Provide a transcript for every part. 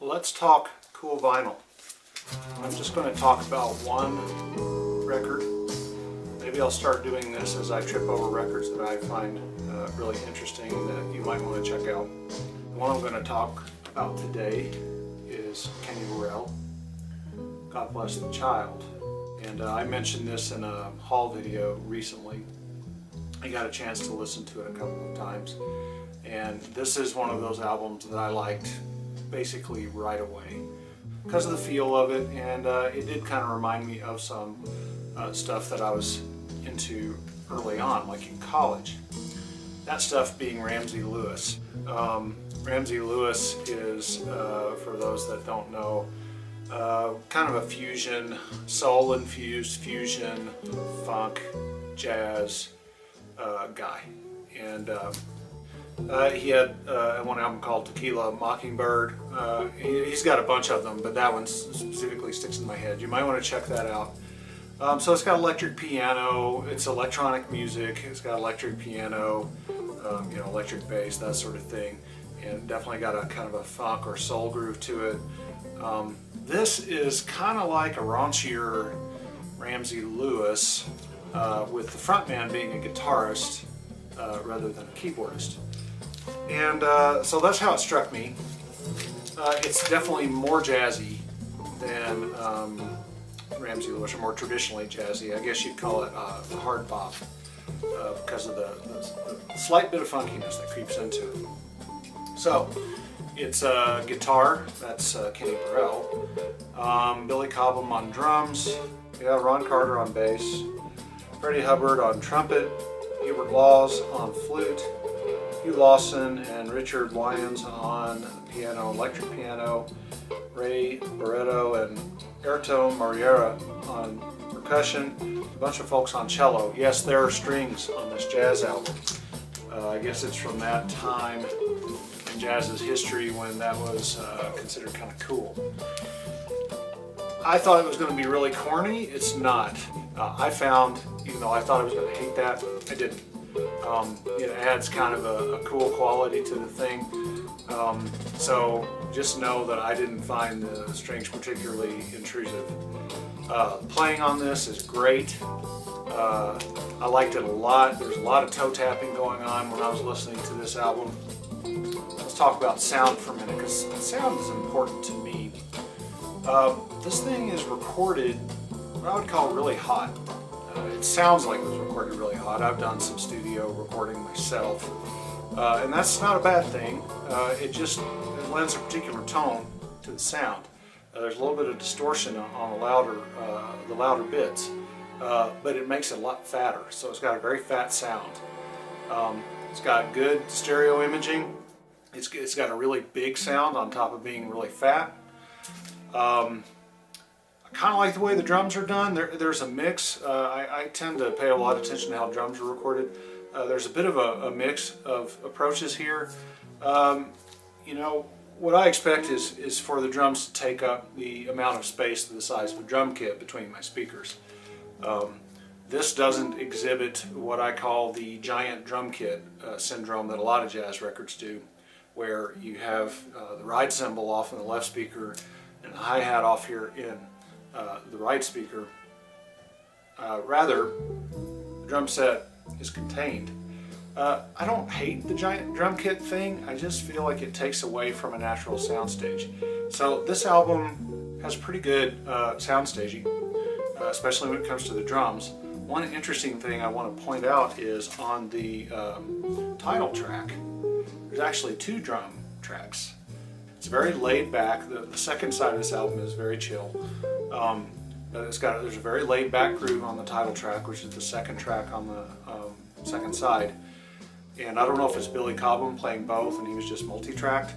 Let's talk cool vinyl. I'm just going to talk about one record. Maybe I'll start doing this as I trip over records that I find really interesting that you might want to check out. The one I'm going to talk about today is Kenny Burrell, God Bless the Child. And I mentioned this in a haul video recently. I got a chance to listen to it a couple of times. And this is one of those albums that I liked basically right away because of the feel of it, and it did kind of remind me of some stuff that I was into early on, like in college. That stuff being Ramsey Lewis. Ramsey Lewis is, for those that don't know, kind of a fusion, soul-infused fusion, funk, jazz guy. And he had one album called Tequila Mockingbird. He's got a bunch of them, but that one specifically sticks in my head. You might want to check that out. So it's got electric piano, it's electronic music, it's got electric piano, electric bass, that sort of thing, and definitely got a kind of a funk or soul groove to it. This is kind of like a raunchier Ramsey Lewis, with the frontman being a guitarist rather than a keyboardist. And so that's how it struck me. It's definitely more jazzy than Ramsey Lewis, or more traditionally jazzy. I guess you'd call it hard bop because of the slight bit of funkiness that creeps into it. So it's guitar, that's Kenny Burrell, Billy Cobham on drums, Ron Carter on bass, Freddie Hubbard on trumpet, Hubert Laws on flute, Hugh Lawson and Richard Lyons on piano, electric piano, Ray Barretto and Airto Mariera on percussion, a bunch of folks on cello. Yes, there are strings on this jazz album. I guess it's from that time in jazz's history when that was considered kind of cool. I thought it was going to be really corny. It's not. I found, even though I thought I was going to hate that, I didn't. It adds kind of a cool quality to the thing. So just know that I didn't find the strings particularly intrusive. Playing on this is great. I liked it a lot. There's a lot of toe tapping going on when I was listening to this album. Let's talk about sound for a minute, because sound is important to me. This thing is recorded what I would call really hot. It sounds like it was recorded really hot. I've done some studio recording myself, and that's not a bad thing. It lends a particular tone to the sound. There's a little bit of distortion on the louder bits, but it makes it a lot fatter. So it's got a very fat sound. It's got good stereo imaging. It's got a really big sound on top of being really fat. I kind of like the way the drums are done. There's a mix. I tend to pay a lot of attention to how drums are recorded. There's a bit of a mix of approaches here. What I expect is for the drums to take up the amount of space the size of a drum kit between my speakers. This doesn't exhibit what I call the giant drum kit syndrome that a lot of jazz records do, where you have the ride cymbal off in the left speaker and the hi-hat off here in the right speaker. Rather, the drum set is contained. I don't hate the giant drum kit thing, I just feel like it takes away from a natural soundstage. So this album has pretty good soundstaging, especially when it comes to the drums. One interesting thing I want to point out is on the title track, there's actually two drum tracks. It's very laid back. The second side of this album is very chill. But there's a very laid back groove on the title track, which is the second track on the second side. And I don't know if it's Billy Cobham playing both and he was just multi-tracked,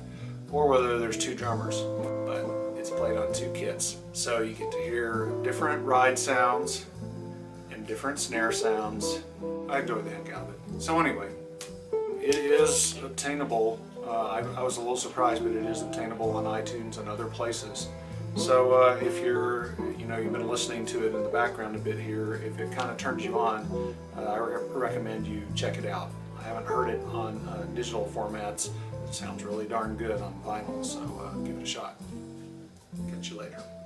or whether there's two drummers, but it's played on two kits. So you get to hear different ride sounds and different snare sounds. I enjoy the heck out of it. So anyway, it is obtainable. I was a little surprised, but it is obtainable on iTunes and other places. So if you've been listening to it in the background a bit here, if it kind of turns you on, I recommend you check it out. I haven't heard it on digital formats. It sounds really darn good on vinyl, so give it a shot. catch you later.